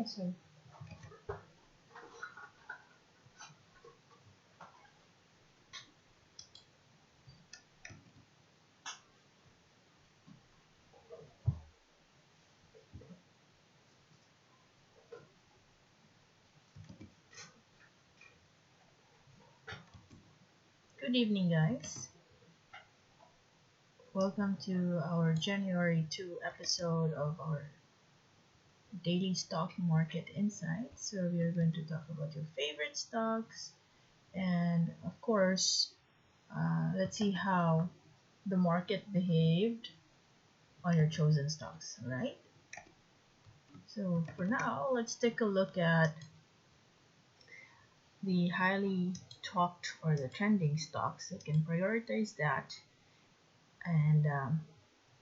So, good evening, guys. Welcome to our January 2 episode of our daily stock market insights, where we are going to talk about your favorite stocks and, of course, let's see how the market behaved on your chosen stocks, right? So, for now, let's take a look at the highly talked or the trending stocks. I can prioritize that and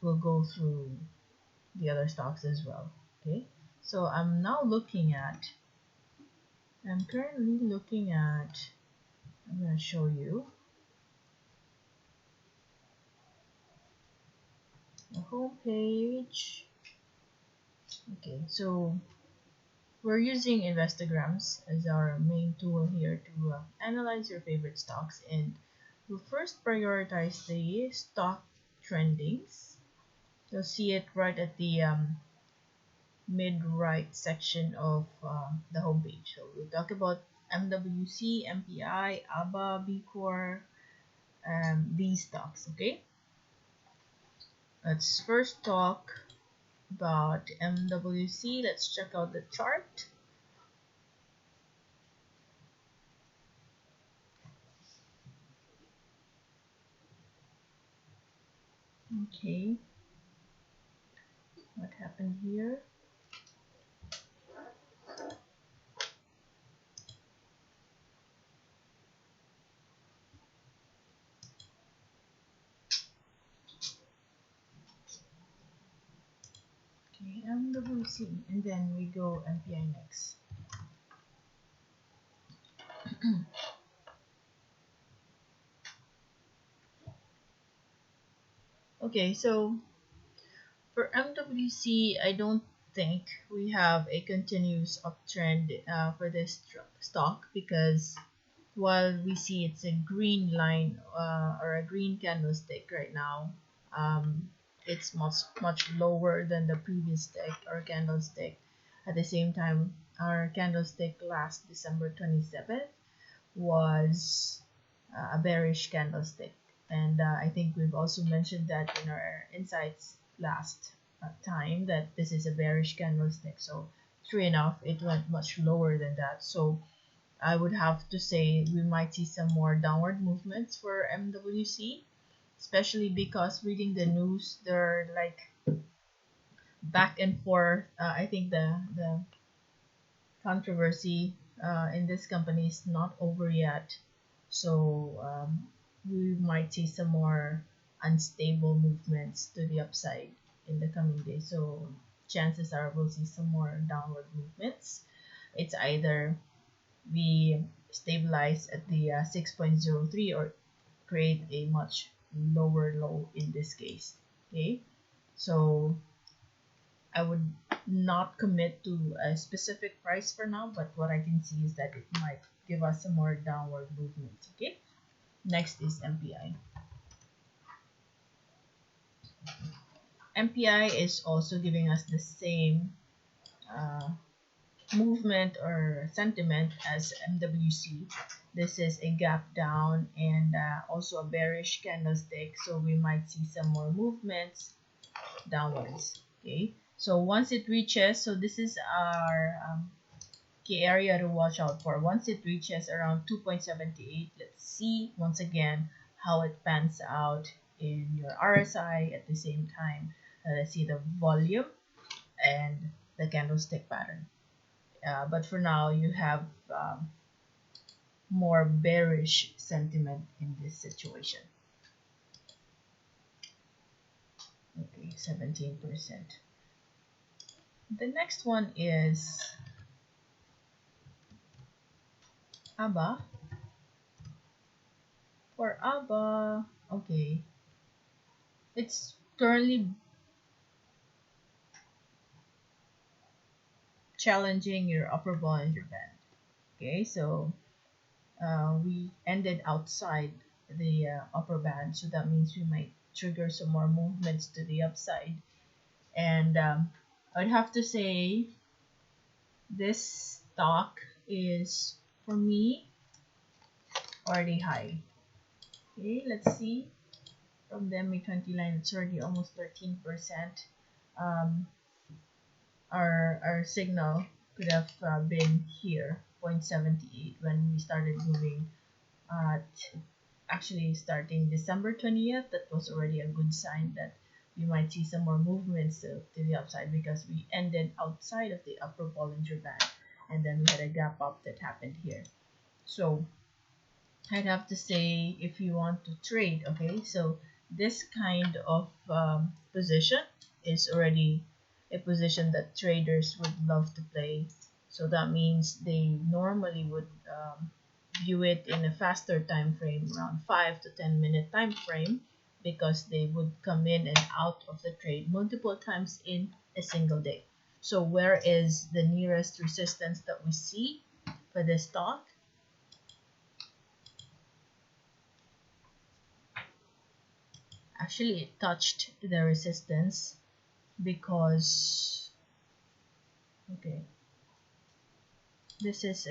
we'll go through the other stocks as well. Okay, so I'm currently looking at, I'm going to show you the home page. Okay, so we're using Investograms as our main tool here to analyze your favorite stocks, and we'll first prioritize the stock trendings. You'll see it right at the mid-right section of the homepage. So we'll talk about MWC, MPI, ABA, B Corp, these stocks. Okay, let's first talk about MWC. Let's check out the chart. Okay, what happened here? Okay, MWC, and then we go MPI next. Okay, so for MWC, I don't think we have a continuous uptrend for this stock, because while we see it's a green line or a green candlestick right now, it's much lower than the previous stick or candlestick. At the same time, our candlestick last December 27th was a bearish candlestick, and I think we've also mentioned that in our insights last time, that this is a bearish candlestick. So true enough, it went much lower than that. So I would have to say we might see some more downward movements for MWC, especially because reading the news, they're like back and forth. I think the controversy in this company is not over yet, so we might see some more unstable movements to the upside in the coming days. So chances are we'll see some more downward movements. It's either we stabilize at the 6.03 or create a much lower low in this case. Okay, so I would not commit to a specific price for now, but what I can see is that it might give us some more downward movements. Okay, next is MPI. MPI is also giving us the same movement or sentiment as MWC. This is a gap down and also a bearish candlestick, so we might see some more movements downwards. Okay, so once it reaches, so this is our key area to watch out for. Once it reaches around 2.78, let's see once again how it pans out in your RSI at the same time. Let's see the volume and the candlestick pattern. But for now, you have more bearish sentiment in this situation. Okay, 17%. The next one is ABA. For ABA, okay, it's currently challenging your upper Bollinger Band. Okay, so we ended outside the upper band, so that means we might trigger some more movements to the upside. And I'd have to say this stock is, for me, already high. Okay, let's see. From the MA20 line, it's already almost 13%. Our signal could have been here, 0.78, when we started moving at actually starting December 20th. That was already a good sign that we might see some more movements to the upside, because we ended outside of the upper Bollinger Band, and then we had a gap up that happened here. So I'd have to say, if you want to trade, okay, so this kind of position is already a position that traders would love to play. So that means they normally would view it in a faster time frame, around 5 to 10 minute time frame, because they would come in and out of the trade multiple times in a single day. So where is the nearest resistance that we see for this stock? Actually, it touched the resistance, because okay, this is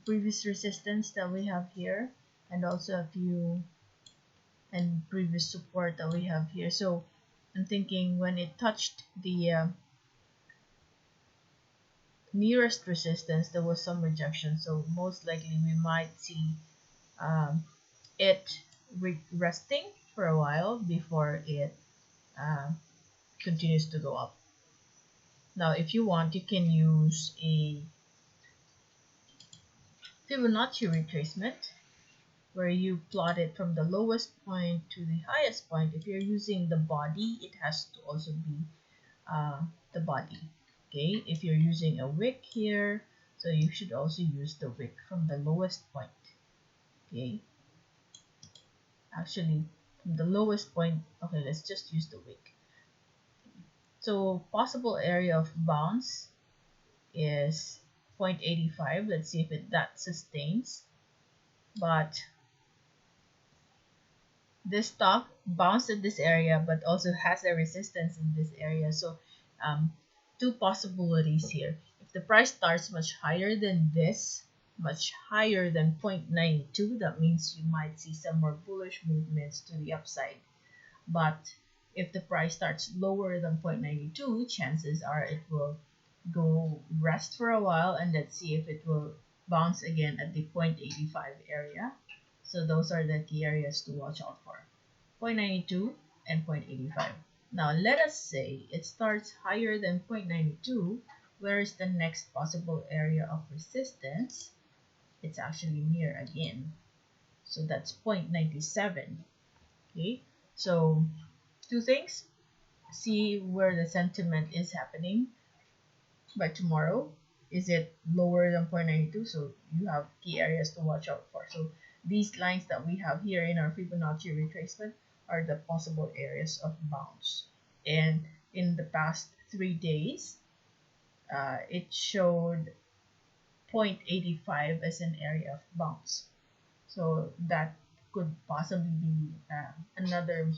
previous resistance that we have here, and also a few and previous support that we have here. So I'm thinking when it touched the nearest resistance, there was some rejection, so most likely we might see it resting for a while before it continues to go up. Now, if you want, you can use a Fibonacci retracement, where you plot it from the lowest point to the highest point. If you're using the body, it has to also be the body. Okay, if you're using a wick here, so you should also use the wick from the lowest point. Okay, actually from the lowest point, okay, let's just use the wick. So possible area of bounce is 0.85. Let's see if that sustains. But this stock bounced at this area, but also has a resistance in this area. So two possibilities here. If the price starts much higher than this, much higher than 0.92, that means you might see some more bullish movements to the upside. But if the price starts lower than 0.92, chances are it will go rest for a while, and let's see if it will bounce again at the 0.85 area. So those are the key areas to watch out for, 0.92 and 0.85. Now let us say it starts higher than 0.92. Where is the next possible area of resistance? It's actually near again. So that's 0.97. Okay, so two things. See where the sentiment is happening by tomorrow. Is it lower than 0.92? So you have key areas to watch out for. So these lines that we have here in our Fibonacci retracement are the possible areas of bounce. And in the past 3 days, it showed 0.85 as an area of bounce. So that could possibly be another.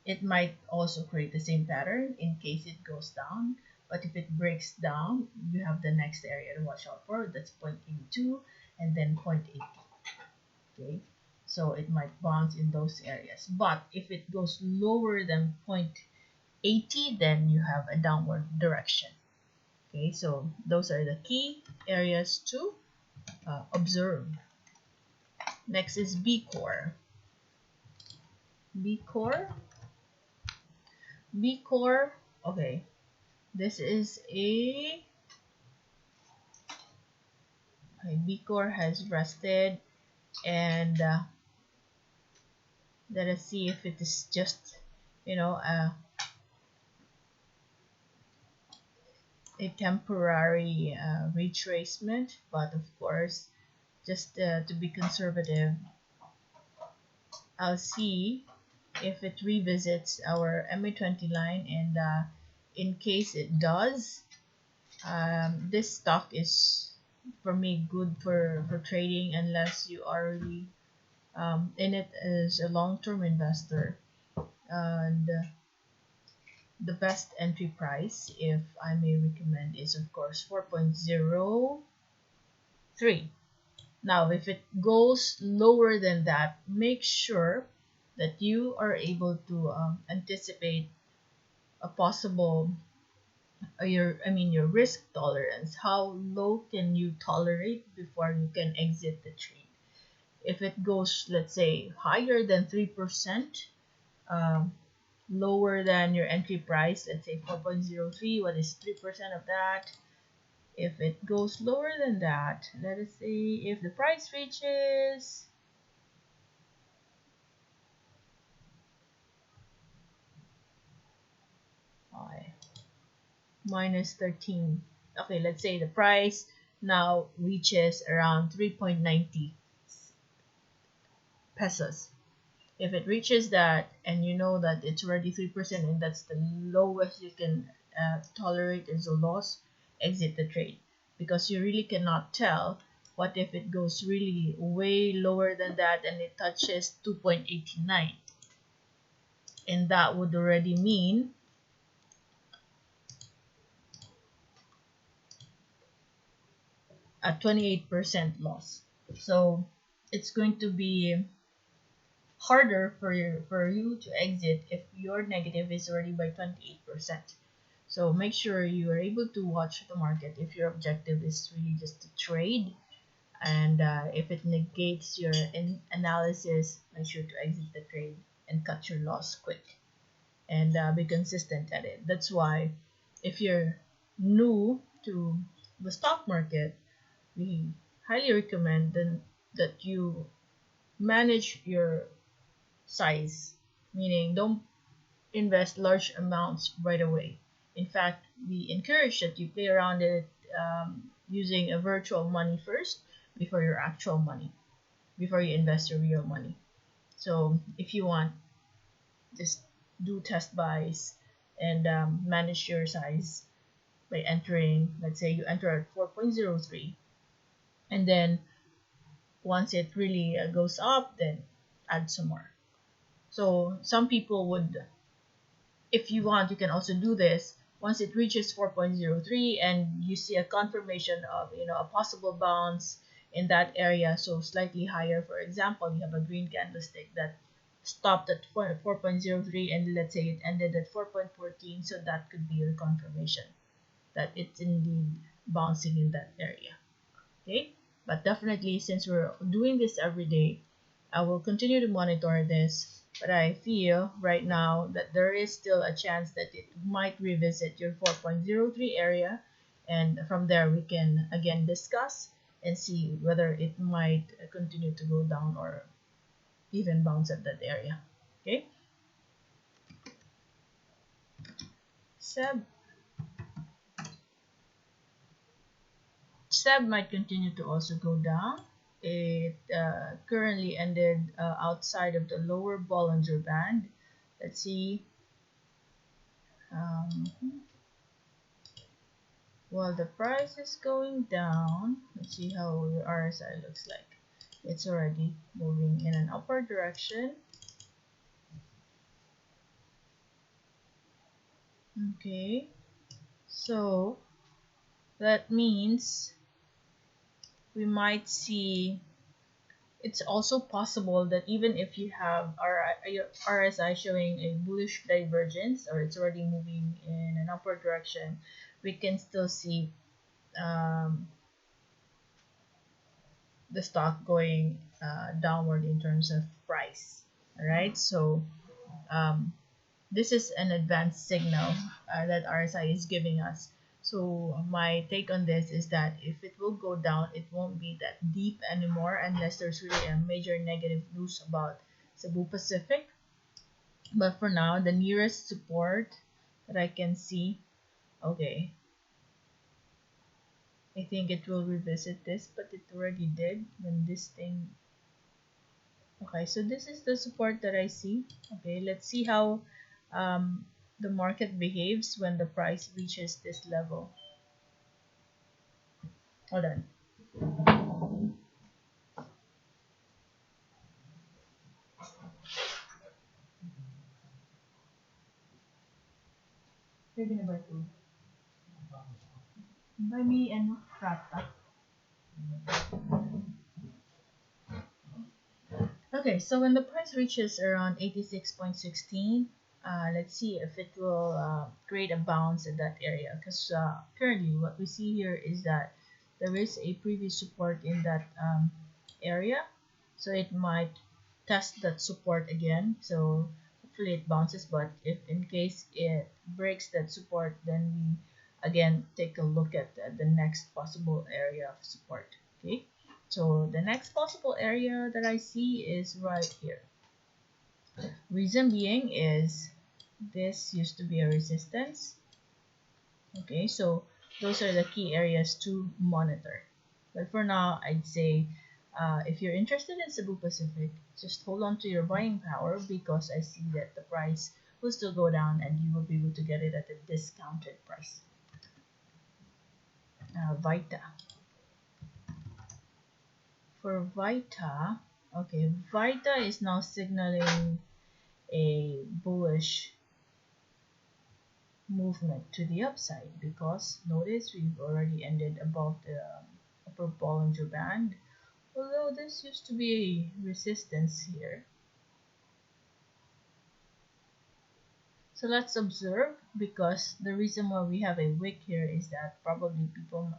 It might also create the same pattern in case it goes down. But if it breaks down, you have the next area to watch out for. That's 0.82 and then 0.80. Okay, so it might bounce in those areas. But if it goes lower than 0.80, then you have a downward direction. Okay, so those are the key areas to observe. Next is B core. B core. B core. Okay, this is a B core has rested, and let us see if it is just a temporary retracement. But of course, just to be conservative, I'll see if it revisits our MA20 line, and in case it does, this stock is for me good for trading unless you are really in it as a long-term investor. And the best entry price, if I may recommend, is of course 4.03. Now, if it goes lower than that, make sure that you are able to anticipate a possible your risk tolerance. How low can you tolerate before you can exit the trade? If it goes, let's say, higher than 3%, um, lower than your entry price, let's say 4.03, what is 3% of that? If it goes lower than that, let us say if the price reaches minus 13. Okay, let's say the price now reaches around 3.90 pesos. If it reaches that and you know that it's already 3% and that's the lowest you can tolerate as a loss, exit the trade, because you really cannot tell what if it goes really way lower than that and it touches 2.89, and that would already mean a 28% loss. So it's going to be harder for you to exit if your negative is already by 28%. So make sure you are able to watch the market if your objective is really just to trade, and if it negates your analysis, make sure to exit the trade and cut your loss quick, and be consistent at it. That's why if you're new to the stock market, we highly recommend that you manage your size, meaning don't invest large amounts right away. In fact, we encourage that you play around it using a virtual money first before your actual money, before you invest your real money. So if you want, just do test buys and manage your size by entering, let's say you enter at 4.03, and then once it really goes up, then add some more. So some people would, if you want, you can also do this once it reaches 4.03 and you see a confirmation of a possible bounce in that area, so slightly higher. For example, you have a green candlestick that stopped at 4.03 and let's say it ended at 4.14, so that could be your confirmation that it's indeed bouncing in that area. Okay, but definitely, since we're doing this every day, I will continue to monitor this, but I feel right now that there is still a chance that it might revisit your 4.03 area, and from there we can again discuss and see whether it might continue to go down or even bounce at that area. Okay, Seb might continue to also go down. It currently ended outside of the lower Bollinger Band. Let's see. Um, while the price is going down, let's see how the RSI looks like. It's already moving in an upward direction. Okay, so that means we might see, it's also possible that even if you have RSI showing a bullish divergence or it's already moving in an upward direction, we can still see the stock going downward in terms of price. All right, so this is an advanced signal that RSI is giving us. So my take on this is that if it will go down, it won't be that deep anymore unless there's really a major negative news about Cebu Pacific. But for now, the nearest support that I can see, okay, I think it will revisit this, but it already did when this thing. Okay, so this is the support that I see. Okay, let's see how the market behaves when the price reaches this level. Hold on. You're gonna buy food. Buy me and frata. Okay, so when the price reaches around 86.16, let's see if it will create a bounce in that area. Because currently, what we see here is that there is a previous support in that area, so it might test that support again. So hopefully it bounces, but if in case it breaks that support, then we again take a look at the next possible area of support. Okay. So the next possible area that I see is right here. Reason being is this used to be a resistance. Okay, so those are the key areas to monitor. But for now, I'd say if you're interested in Cebu Pacific, just hold on to your buying power because I see that the price will still go down and you will be able to get it at a discounted price. Vita. For Vita, okay, Vita is now signaling a bullish movement to the upside because notice we've already ended above the upper Bollinger Band, although this used to be a resistance here. So let's observe, because the reason why we have a wick here is that probably people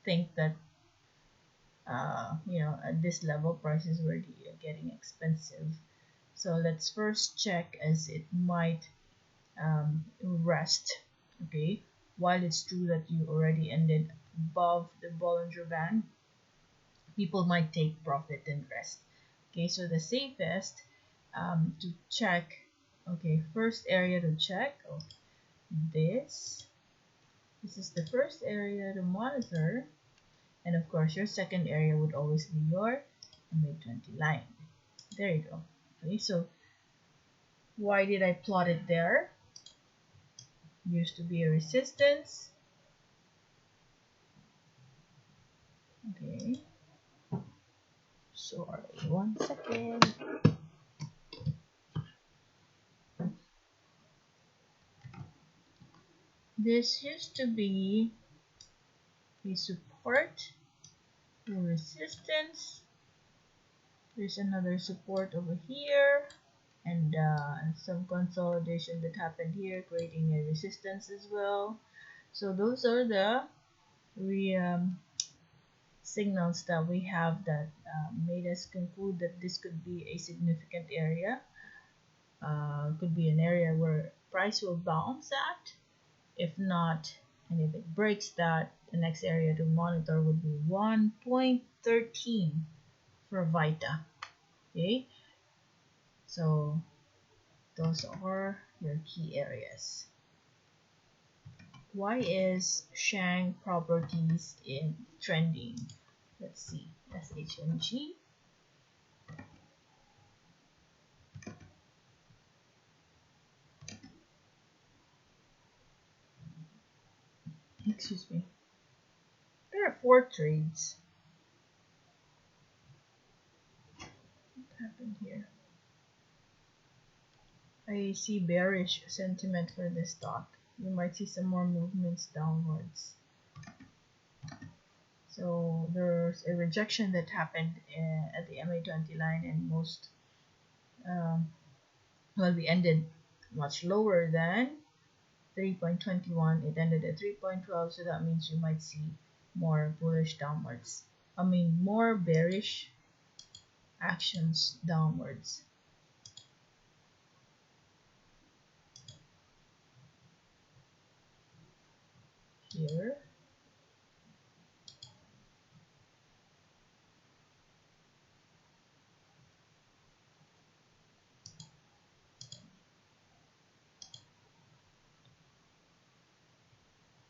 think that at this level prices were getting expensive. So let's first check, as it might rest. Okay, while it's true that you already ended above the Bollinger Band, people might take profit and rest. Okay, so the safest to check, okay, first area to check, this is the first area to monitor. And of course, your second area would always be your MA20 line. There you go. Okay, so why did I plot it there? Used to be a resistance. Okay. Sorry, 1 second. This used to be a support, a resistance. There's another support over here, and some consolidation that happened here, creating a resistance as well. So those are the signals that we have that made us conclude that this could be a significant area. Could be an area where price will bounce at. If not, and if it breaks that, the next area to monitor would be 1.13 for Vita. Okay, so those are your key areas. Why is Shang Properties in trending? Let's see, SHNG. Excuse me. There are 4 trades. What happened here? I see bearish sentiment for this stock. You might see some more movements downwards. So there's a rejection that happened at the MA20 line, and we ended much lower than 3.21. It ended at 3.12, so that means you might see more bullish downwards. More bearish actions downwards. Here.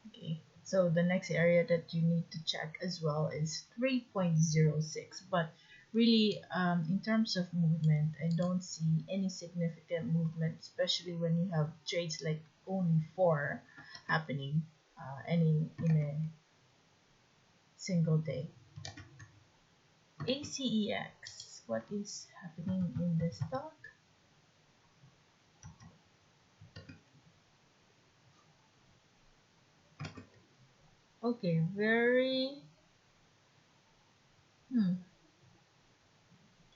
Okay, so the next area that you need to check as well is 3.06, but really, in terms of movement, I don't see any significant movement, especially when you have trades like only four happening any in a single day. ACEX, what is happening in this stock? Okay, very, I'm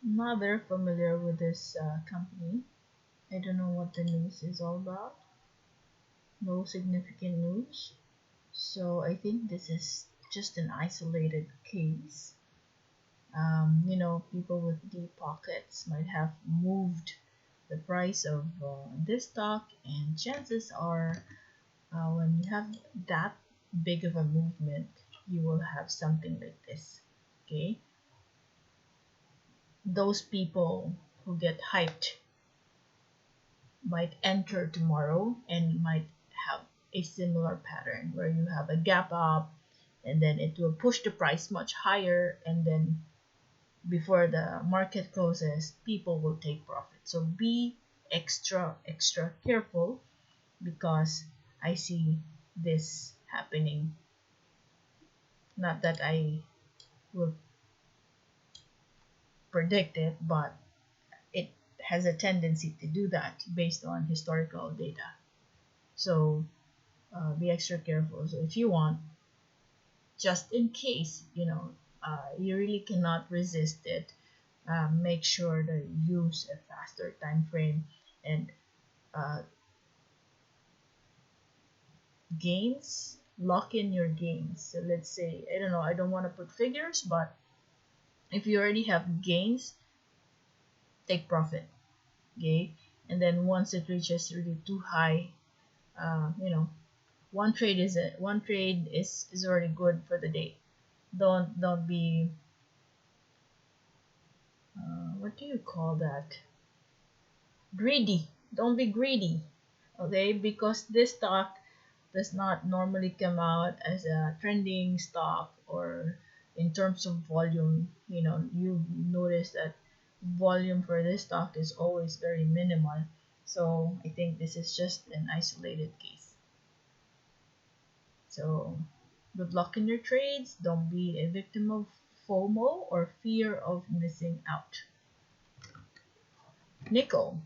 not very familiar with this company. I don't know what the news is all about. No significant news. So I think this is just an isolated case. People with deep pockets might have moved the price of this stock, and chances are when you have that big of a movement, you will have something like this. Okay, those people who get hyped might enter tomorrow and might have a similar pattern where you have a gap up and then it will push the price much higher, and then before the market closes, people will take profit. So be extra careful, because I see this happening. Not that I will predict it, but it has a tendency to do that based on historical data. So be extra careful. So if you want, just in case, you really cannot resist it, make sure that you use a faster time frame and uh, gains, lock in your gains. So let's say, I don't know, I don't want to put figures, but if you already have gains, take profit. Okay, and then once it reaches really too high, uh, you know one trade is already good for the day. Don't be what do you call that, greedy. Don't be greedy. Okay, because this stock does not normally come out as a trending stock, or in terms of volume, you notice that volume for this stock is always very minimal. So I think this is just an isolated case. So good luck in your trades. Don't be a victim of FOMO, or fear of missing out. Nickel.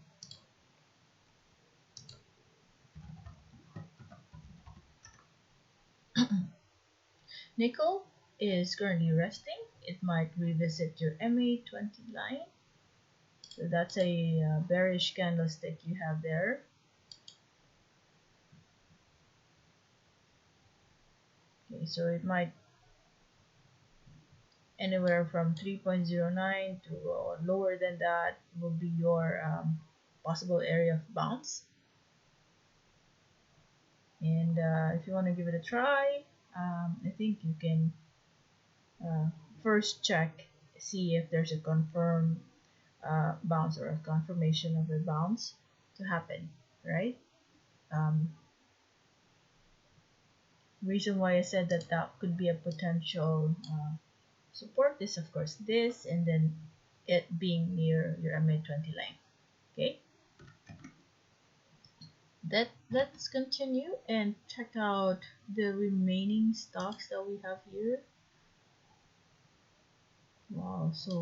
Nickel is currently resting. It might revisit your MA20 line. So that's a bearish candlestick you have there. Okay, so it might anywhere from 3.09 to lower than that will be your possible area of bounce. And if you want to give it a try, I think you can first check, see if there's a confirmed bounce or a confirmation of a bounce to happen, right? Um, reason why I said that that could be a potential support is of course this, and then it being near your MA20 line. Okay, let's continue and check out the remaining stocks that we have here. Wow, so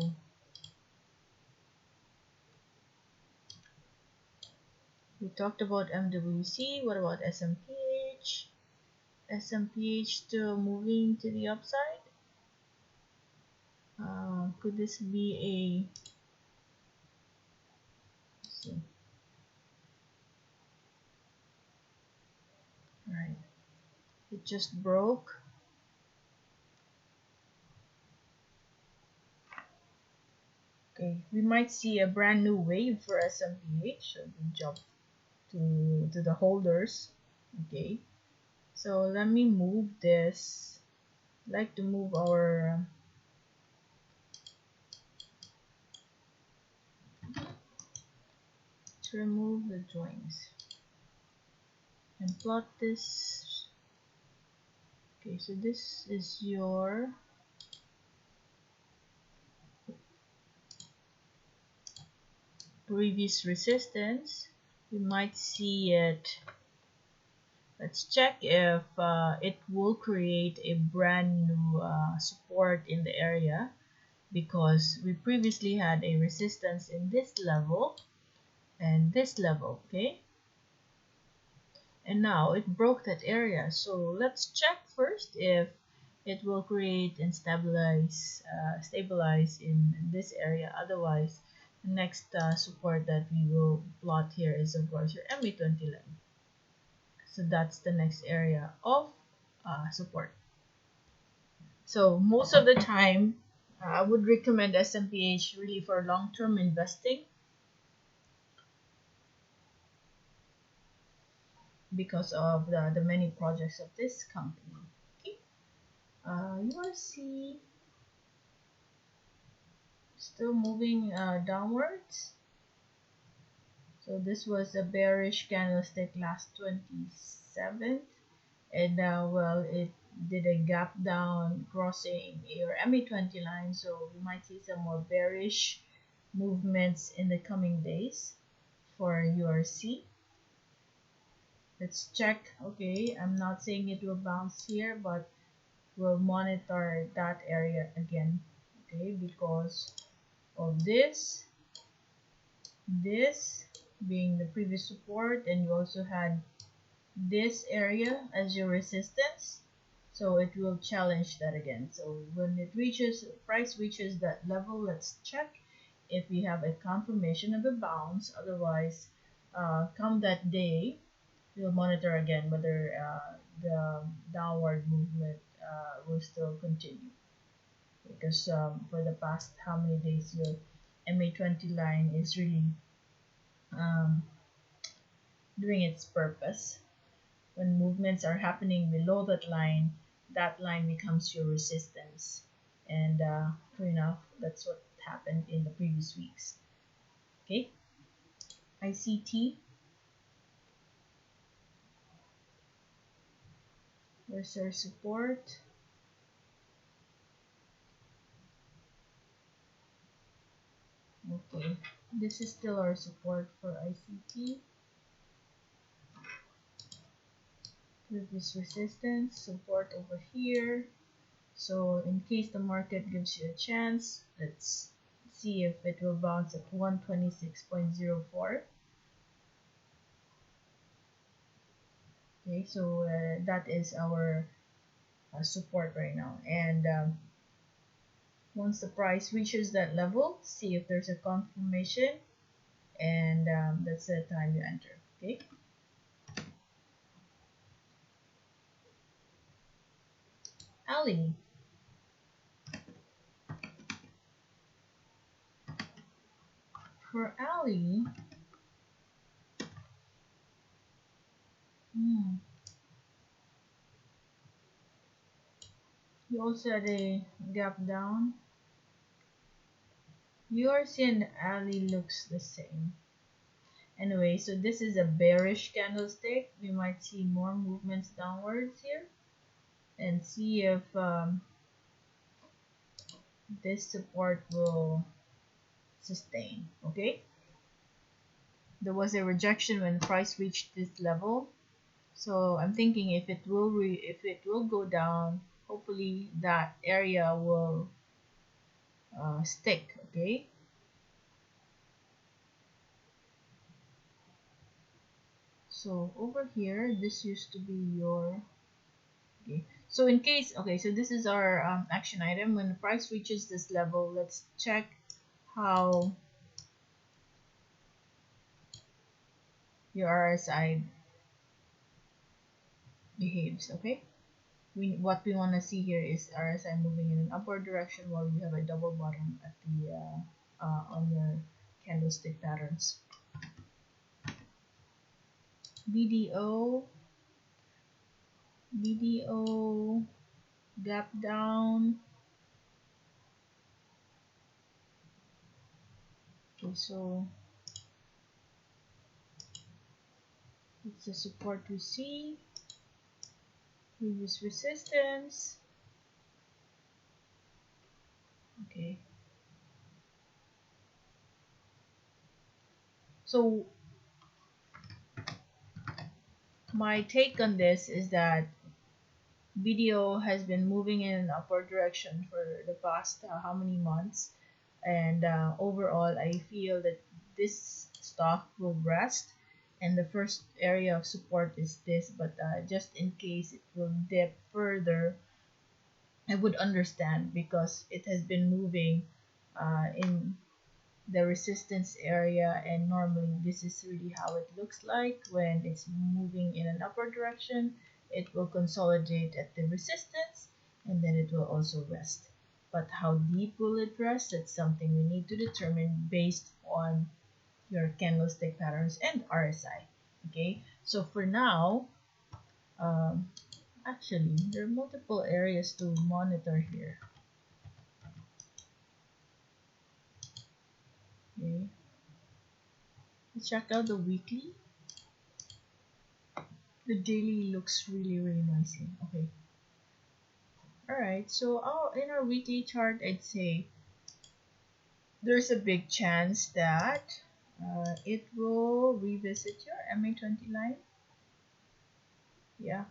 we talked about MWC. What about SMPH? SMPH still moving to the upside. Could this be a, let's see, right, it just broke. Okay, we might see a brand new wave for SMPH, so we jump to the holders. Okay, so let me move this. I'd like to move our to remove the joins and plot this. Okay, so this is your previous resistance, we might see it. Let's check if it will create a brand new support in the area, because we previously had a resistance in this level and this level, okay? And now it broke that area. So let's check first if it will create and stabilize in this area. Otherwise, the next support that we will plot here is of course your MA20 line. So that's the next area of support. So most of the time, I would recommend SMPH really for long-term investing, because of the many projects of this company. Okay. You want to see still moving downwards. So this was a bearish candlestick last 27th, and well, it did a gap down crossing your MA20 line, so we might see some more bearish movements in the coming days for URC. Let's check. Okay, I'm not saying it will bounce here, but we'll monitor that area again, okay, because of this being the previous support, and you also had this area as your resistance, so it will challenge that again. So when it reaches, price reaches that level, let's check if we have a confirmation of a bounce. Otherwise, come that day, we'll monitor again whether the downward movement will still continue, because for the past how many days your MA20 line is really um, doing its purpose. When movements are happening below that line becomes your resistance, and true enough, that's what happened in the previous weeks. Okay, ICT, where's our support? Okay, this is still our support for ICT. Previous resistance, support over here. So in case the market gives you a chance, let's see if it will bounce at 126.04. Okay, so that is our support right now, and once the price reaches that level, see if there's a confirmation, and that's the time you enter. Okay, Ali. For Ali, you also had a gap down. Yours and Ali looks the same. Anyway, so this is a bearish candlestick. We might see more movements downwards here, and see if this support will sustain. Okay, there was a rejection when price reached this level, so I'm thinking if it will go down, hopefully that area will stick. Okay, so over here, this used to be your, okay, so in case, okay, so this is our action item. When the price reaches this level, let's check how your RSI behaves. Okay, what we want to see here is RSI moving in an upward direction while you have a double bottom at the on your candlestick patterns. BDO gap down. Okay, so it's the support we see, previous resistance. Okay, So my take on this is that BDO has been moving in an upward direction for the past how many months, and overall I feel that this stock will rest, and the first area of support is this, but just in case it will dip further, I would understand because it has been moving in the resistance area, and normally this is really how it looks like when it's moving in an upward direction. It will consolidate at the resistance, and then it will also rest. But how deep will it rest? That's something we need to determine based on your candlestick patterns and RSI. Okay, so for now, um, actually there are multiple areas to monitor here. Okay, let's check out the weekly. The daily looks really noisy. Okay. Alright, so in our weekly chart, I'd say there's a big chance that it will revisit your MA20 line. Yeah.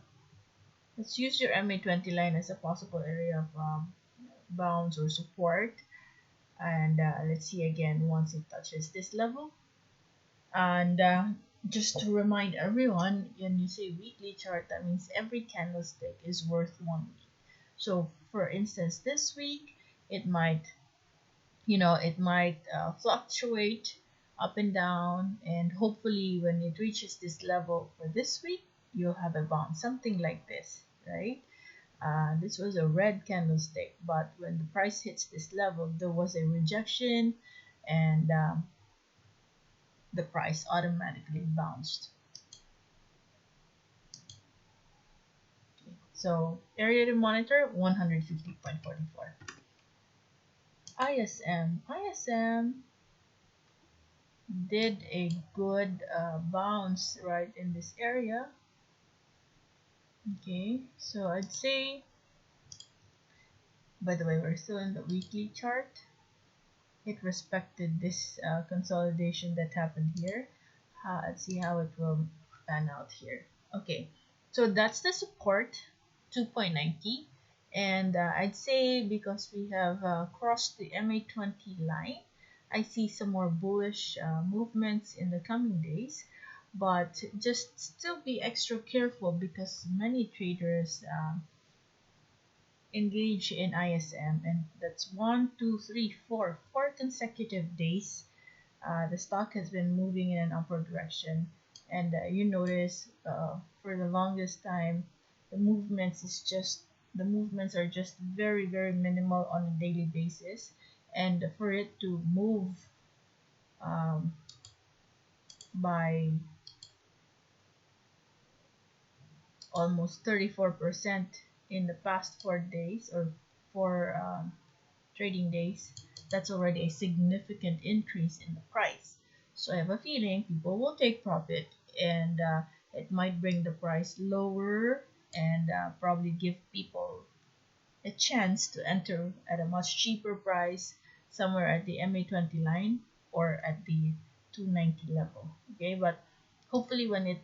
Let's use your MA20 line as a possible area of bounce or support. And let's see again once it touches this level. And just to remind everyone, when you say weekly chart, that means every candlestick is worth 1 week. So for instance, this week it might, fluctuate up and down, and hopefully when it reaches this level for this week, you'll have a bounce, something like this, right? This was a red candlestick, but when the price hits this level, there was a rejection, and the price automatically bounced. Okay. So area to monitor 150.44. ISM did a good bounce right in this area. Okay, so I'd say, by the way, we're still in the weekly chart. It respected this consolidation that happened here. Let's see how it will pan out here. Okay, so that's the support, 2.90, and I'd say because we have crossed the MA20 line, I see some more bullish movements in the coming days, but just still be extra careful because many traders engage in ISM, and that's 4 consecutive days. The stock has been moving in an upward direction, and you notice for the longest time the movements are just very minimal on a daily basis, and for it to move um, by almost 34% in the past 4 days, or 4 trading days, that's already a significant increase in the price. So I have a feeling people will take profit, and it might bring the price lower, and probably give people a chance to enter at a much cheaper price somewhere at the MA20 line or at the 290 level. Okay, but hopefully when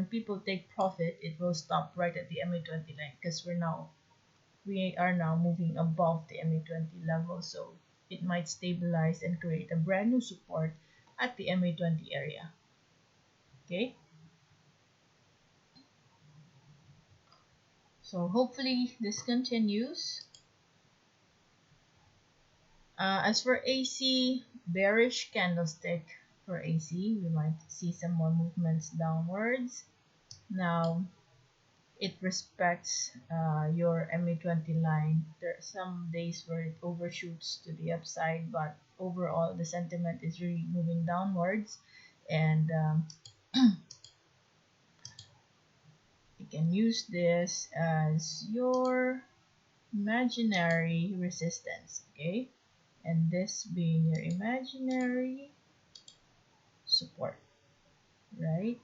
people take profit, it will stop right at the MA20 line, because we are now moving above the MA20 level, so it might stabilize and create a brand new support at the MA20 area. Okay, so hopefully this continues. As for AC, bearish candlestick for AC, we might see some more movements downwards. Now it respects your MA20 line. There are some days where it overshoots to the upside, but overall the sentiment is really moving downwards, and you can use this as your imaginary resistance. Okay, and this being your imaginary support, right?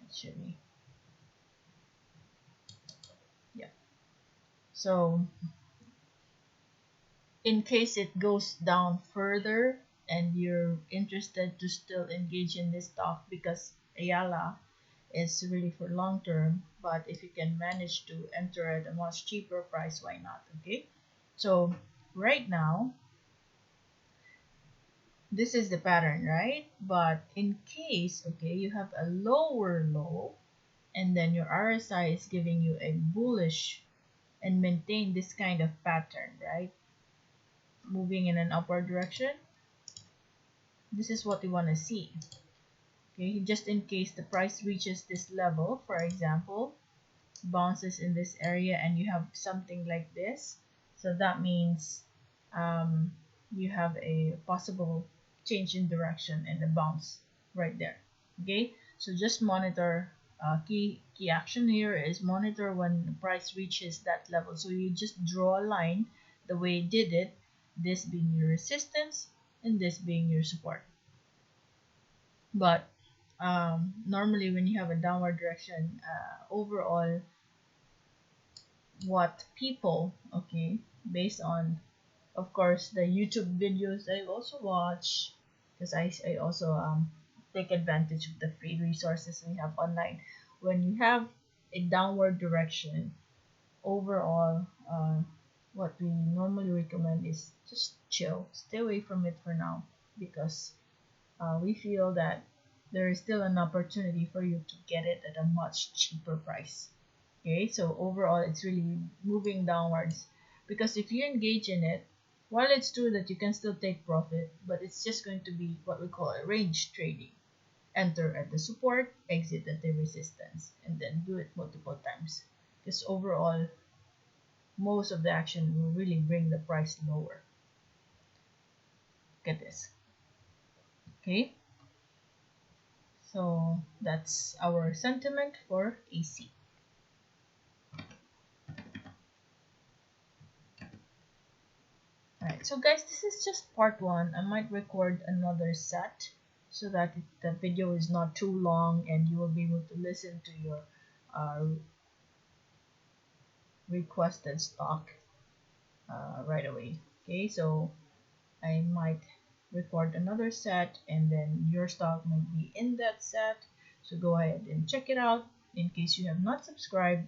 Actually, yeah. So in case it goes down further and you're interested to still engage in this stock, because Ayala is really for long term, but if you can manage to enter at a much cheaper price, why not? Okay, so right now this is the pattern, right? But in case, okay, you have a lower low and then your RSI is giving you a bullish and maintain this kind of pattern, right? Moving in an upward direction, this is what we want to see. Okay, just in case the price reaches this level, for example, bounces in this area and you have something like this, so that means um, you have a possible change in direction and a bounce right there. Okay, so just monitor. Key action here is monitor when the price reaches that level. So you just draw a line the way it did it, this being your resistance and this being your support. But normally when you have a downward direction, overall what people, okay, based on of course the YouTube videos I also watch, because I also take advantage of the free resources we have online. When you have a downward direction, overall what we normally recommend is just chill, stay away from it for now, because we feel that there is still an opportunity for you to get it at a much cheaper price. Okay, so overall it's really moving downwards, because if you engage in it, while it's true that you can still take profit, but it's just going to be what we call a range trading. Enter at the support, exit at the resistance, and then do it multiple times, because overall most of the action will really bring the price lower. Look at this. Okay, so that's our sentiment for AC. Alright, so guys, this is just part one. I might record another set so that the video is not too long and you will be able to listen to your uh, requested stock right away. Okay, so I might record another set and then your stock might be in that set. So go ahead and check it out. In case you have not subscribed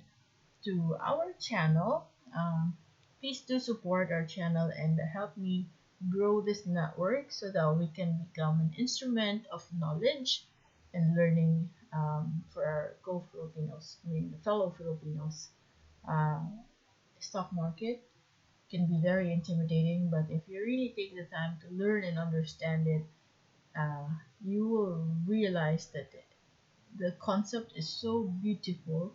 to our channel, please do support our channel and help me grow this network so that we can become an instrument of knowledge and learning for our co-Filipinos, I mean, fellow Filipinos. Uh, Stock market can be very intimidating, but if you really take the time to learn and understand it, you will realize that the concept is so beautiful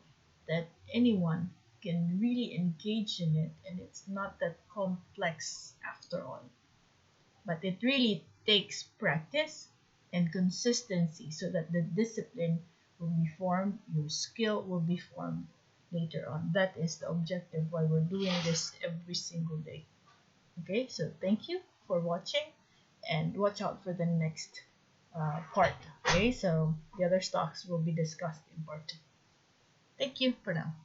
that anyone can really engage in it, and it's not that complex after all. But it really takes practice and consistency so that the discipline will be formed, your skill will be formed later on. That is the objective why we're doing this every single day. Okay, so thank you for watching and watch out for the next part. Okay, so the other stocks will be discussed in part 2. Thank you for now.